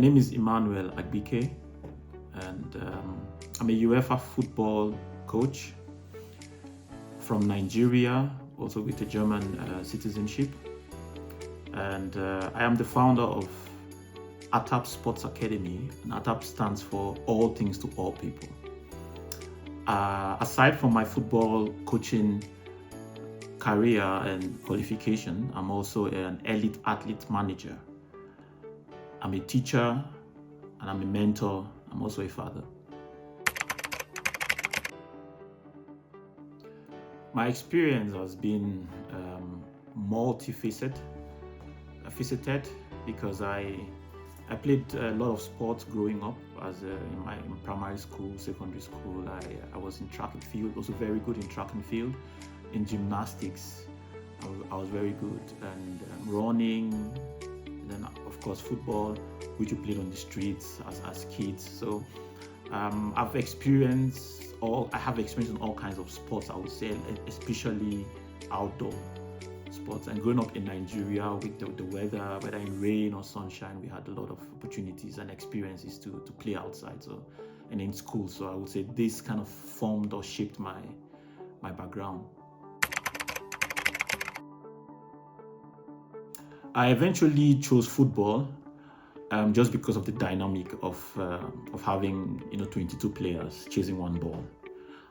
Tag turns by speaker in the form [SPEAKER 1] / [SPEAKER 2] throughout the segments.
[SPEAKER 1] name is Emmanuel Agbike, and I'm a UEFA football coach from Nigeria, also with a German citizenship. And I am the founder of ATTAP Sports Academy, and ATTAP stands for All Things to All People. Aside from my football coaching career and qualification, I'm also an elite athlete manager. I'm a teacher and I'm a mentor. I'm also a father. My experience has been multifaceted, because I played a lot of sports growing up. In primary school, secondary school, I was in track and field, also very good in track and field. In gymnastics, I was very good, and running, and then of course football, which we played on the streets as kids. So I have experience in all kinds of sports, I would say, especially outdoor sports. And growing up in Nigeria with the weather, whether in rain or sunshine, we had a lot of opportunities and experiences to play outside. And in school, so I would say this kind of formed or shaped my background. I eventually chose football just because of the dynamic of having 22 players chasing one ball.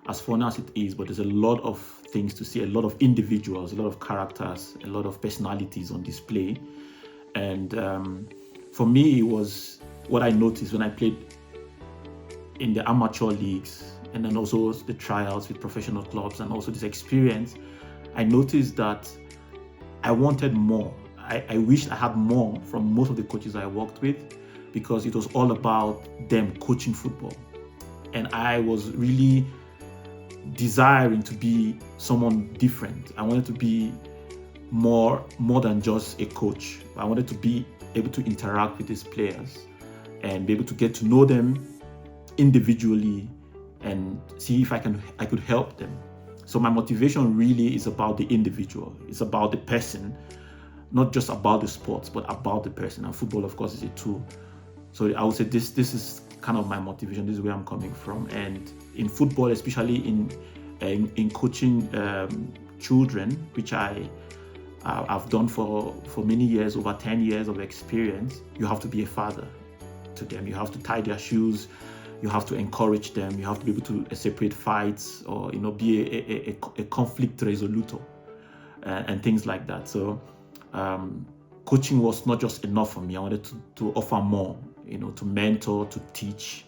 [SPEAKER 1] As fun as it is, but there's a lot of things to see, a lot of individuals, a lot of characters, a lot of personalities on display. And for me, it was what I noticed when I played in the amateur leagues and then also the tryouts with professional clubs, and also this experience. I noticed that I wanted more. I wished I had more from most of the coaches I worked with, because it was all about them coaching football. And I was really desiring to be someone different. I wanted to be more than just a coach. I wanted to be able to interact with these players and be able to get to know them individually and see if I could help them. So my motivation really is about the individual. It's about the person, not just about the sports, but about the person. And football, of course, is a tool. So I would say this is kind of my motivation. This is where I'm coming from. And in football, especially in coaching children, which I've done for many years, over 10 years of experience, you have to be a father to them. You have to tie their shoes. You have to encourage them. You have to be able to separate fights, or be a conflict resolutor and things like that. So coaching was not just enough for me. I wanted to offer more, to mentor, to teach,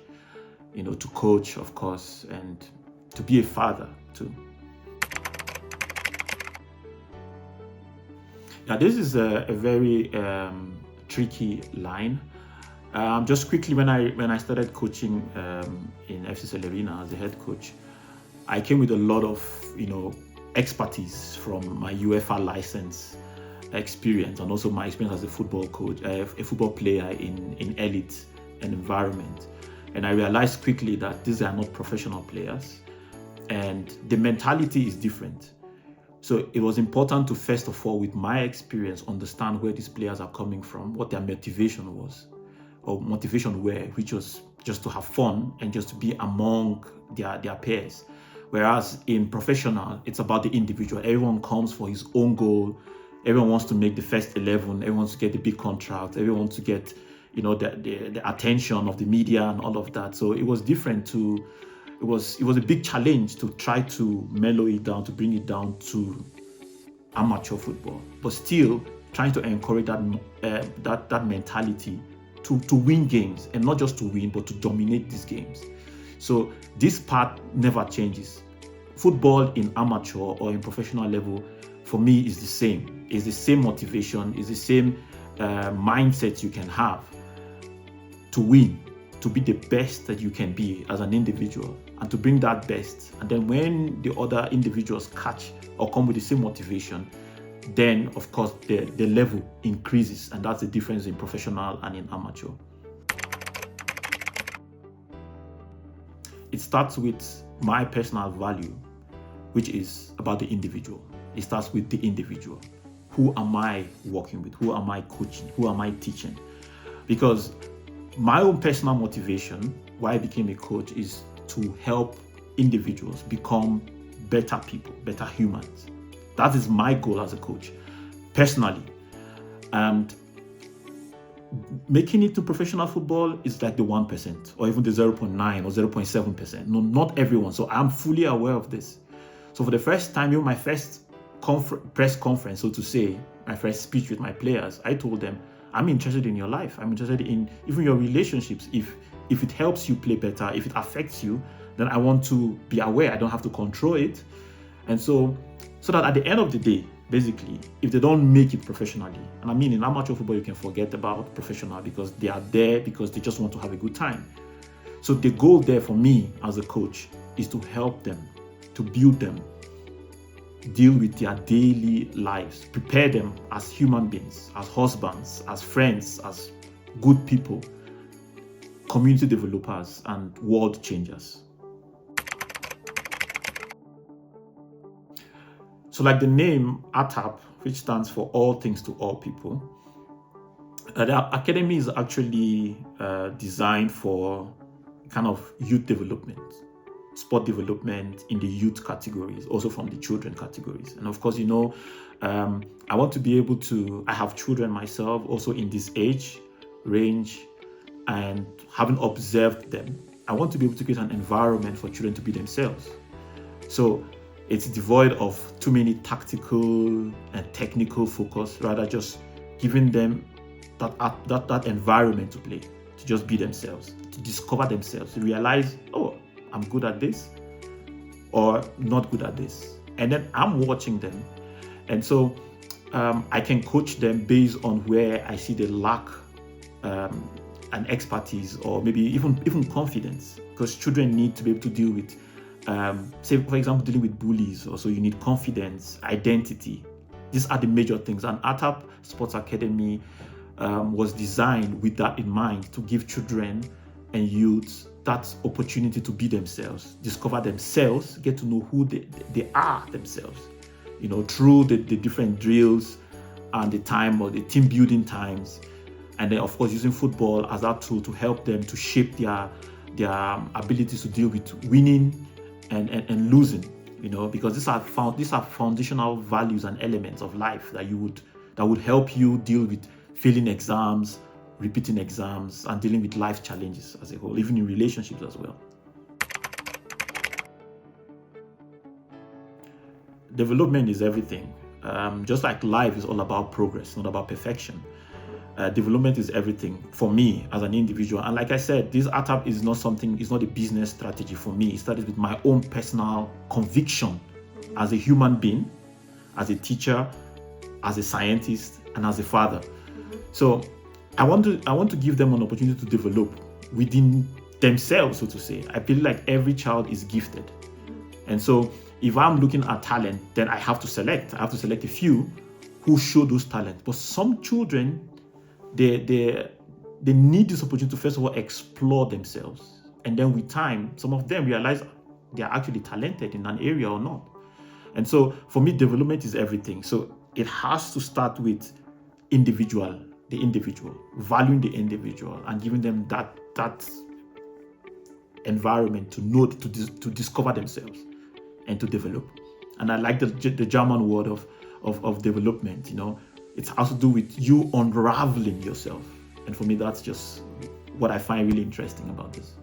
[SPEAKER 1] to coach, of course, and to be a father too. Now, this is a very tricky line. Just quickly, when I started coaching in FC Celerina as a head coach, I came with a lot of expertise from my UEFA license experience, and also my experience as a football coach, a football player in elite environment. And I realized quickly that these are not professional players, and the mentality is different. So it was important to, first of all, with my experience, understand where these players are coming from, what their motivation was, or motivation were, which was just to have fun and just to be among their peers. Whereas in professional, it's about the individual. Everyone comes for his own goal. Everyone wants to make the first 11. Everyone wants to get the big contract. Everyone wants to get, the attention of the media and all of that. So it was different. It was a big challenge to try to mellow it down, to bring it down to amateur football, but still trying to encourage that mentality to win games, and not just to win, but to dominate these games. So this part never changes. Football in amateur or in professional level, for me, is the same. It's the same motivation, it's the same mindset you can have to win, to be the best that you can be as an individual, and to bring that best. And then when the other individuals catch or come with the same motivation, then of course the level increases, and that's the difference in professional and in amateur. It starts with my personal value, which is about the individual. It starts with the individual. Who am I working with? Who am I coaching? Who am I teaching? Because my own personal motivation, why I became a coach, is to help individuals become better people, better humans. That is my goal as a coach, personally. And making it to professional football is like the 1% or even the 0.9 or 0.7%. No, not everyone. So I'm fully aware of this. So for the first time, even my first press conference, so to say, my first speech with my players, I told them, I'm interested in your life. I'm interested in even your relationships. If it helps you play better, if it affects you, then I want to be aware. I don't have to control it. And so that at the end of the day, basically, if they don't make it professionally, and I mean in amateur football, you can forget about professional because they are there because they just want to have a good time. So the goal there for me as a coach is to help them, to build them, deal with their daily lives, prepare them as human beings, as husbands, as friends, as good people, community developers, and world changers. So like the name ATTAP, which stands for All Things to All People, the academy is actually designed for kind of youth development, sport development in the youth categories, also from the children categories. And of course, I want to be able to, I have children myself also in this age range, and having observed them, I want to be able to create an environment for children to be themselves. So it's devoid of too many tactical and technical focus, rather just giving them that environment to play, to just be themselves, to discover themselves, to realize, oh, I'm good at this or not good at this. And then I'm watching them. And so I can coach them based on where I see they lack an expertise or maybe even confidence, because children need to be able to deal with say, for example, dealing with bullies. Also, you need confidence, identity. These are the major things. And ATTAP Sports Academy was designed with that in mind, to give children and youths that opportunity to be themselves, discover themselves, get to know who they are themselves, through the different drills and the time or the team building times. And then, of course, using football as that tool to help them to shape their abilities to deal with winning and losing, because these are foundational values and elements of life that would help you deal with failing exams, repeating exams, and dealing with life challenges as a whole, even in relationships as well. Development is everything. Just like life is all about progress, not about perfection. Development is everything for me as an individual. And like I said, this ATTAP is not a business strategy for me. It started with my own personal conviction as a human being, as a teacher, as a scientist, and as a father. So I want to give them an opportunity to develop within themselves, so to say. I feel like every child is gifted. And so if I'm looking at talent, then I have to select a few who show those talents. But some children, they need this opportunity to first of all explore themselves, and then with time some of them realize they are actually talented in an area or not. And so for me, development is everything. So it has to start with the individual, valuing the individual and giving them that environment to know, to discover themselves and to develop. And I like the German word of development. It has to do with you unraveling yourself. And for me, that's just what I find really interesting about this.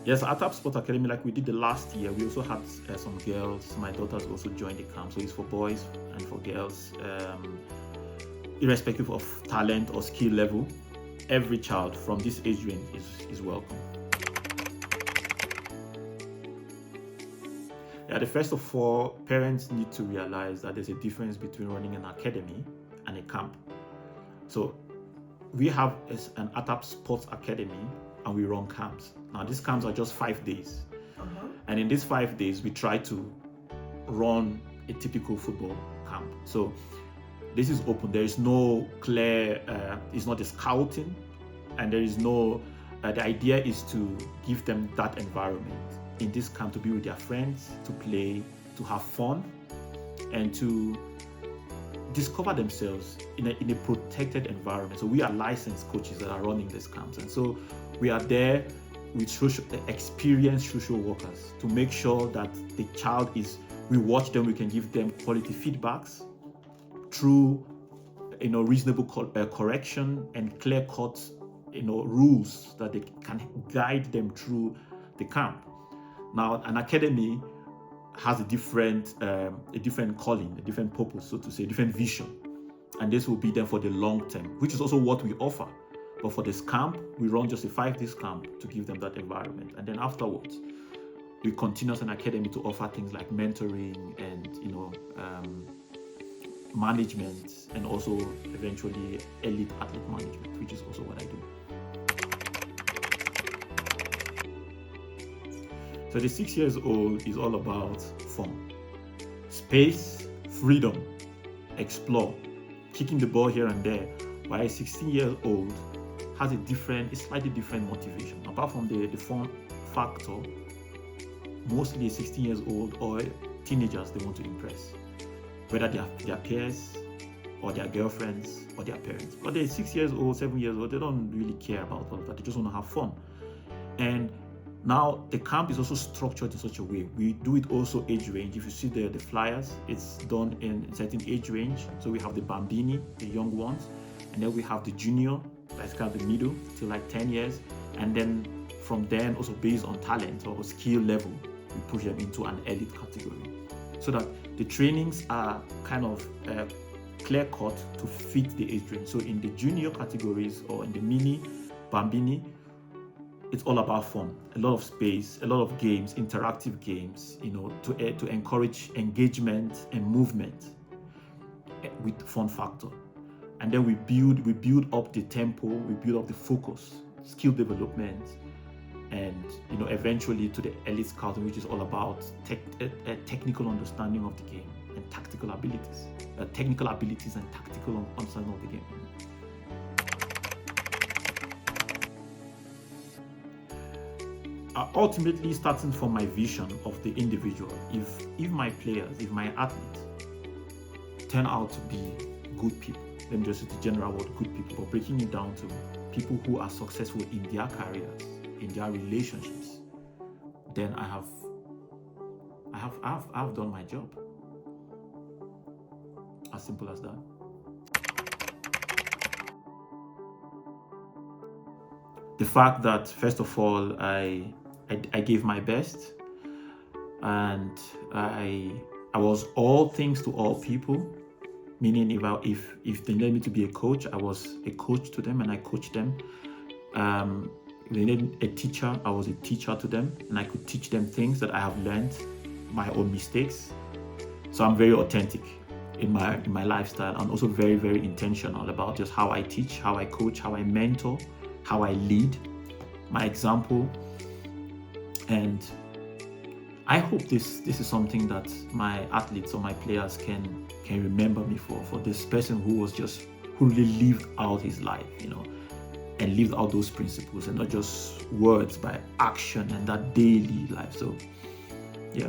[SPEAKER 1] Yes, at ATTAP Sport Academy, like we did the last year, we also had some girls. My daughters also joined the camp. So it's for boys and for girls, irrespective of talent or skill level. Every child from this age range is welcome. Yeah, the first of all, parents need to realize that there's a difference between running an academy and a camp. So we have an ATTAP Sports Academy and we run camps. Now these camps are just 5 days. And in these 5 days, we try to run a typical football camp. So this is open. There is no clear, it's not a scouting, and there is no, the idea is to give them that environment in this camp, to be with their friends, to play, to have fun, and to discover themselves in a protected environment. So we are licensed coaches that are running these camps, and so we are there with experienced social workers to make sure that the child we watch them, we can give them quality feedbacks through reasonable correction and clear-cut rules that they can guide them through the camp. Now, an academy has a different calling, a different purpose, so to say, a different vision, and this will be there for the long term, which is also what we offer. But for this camp, we run just a 5-day camp to give them that environment, and then afterwards, we continue as an academy to offer things like mentoring and management, and also eventually elite athlete management, which is also what I do. So the 6 years old is all about fun, space, freedom, explore, kicking the ball here and there, while a 16-year-old has a slightly different motivation. Apart from the fun factor, mostly 16 years old or teenagers, they want to impress, whether their peers or their girlfriends or their parents. But they're 6 years old, 7 years old, they don't really care about all of that. They just want to have fun. And now the camp is also structured in such a way. We do it also age range. If you see the flyers, it's done in a certain age range. So we have the bambini, the young ones, and then we have the junior, that's kind of the middle, till like 10 years. And then from then, also based on talent or skill level, we push them into an elite category, so that the trainings are kind of clear cut to fit the age range. So in the junior categories or in the mini, bambini, it's all about fun, a lot of space, a lot of games, interactive games, to encourage engagement and movement with fun factor. And then we build up the tempo, we build up the focus, skill development, and eventually to the elite scouting, which is all about technical understanding of the game and tactical abilities, and tactical understanding of the game. Ultimately, starting from my vision of the individual, if my players, if my athletes turn out to be good people, let me just use the general word good people, but breaking it down to people who are successful in their careers, in their relationships, then I have done my job. As simple as that. The fact that, first of all, I gave my best, and I was all things to all people, meaning if they needed me to be a coach, I was a coach to them and I coached them. If they needed a teacher, I was a teacher to them and I could teach them things that I have learned, my own mistakes. So I'm very authentic in my lifestyle, and also very, very intentional about just how I teach, how I coach, how I mentor, how I lead, my example. And I hope this is something that my athletes or my players can remember me for this person who really lived out his life, and lived out those principles, and not just words, by action and that daily life. So yeah.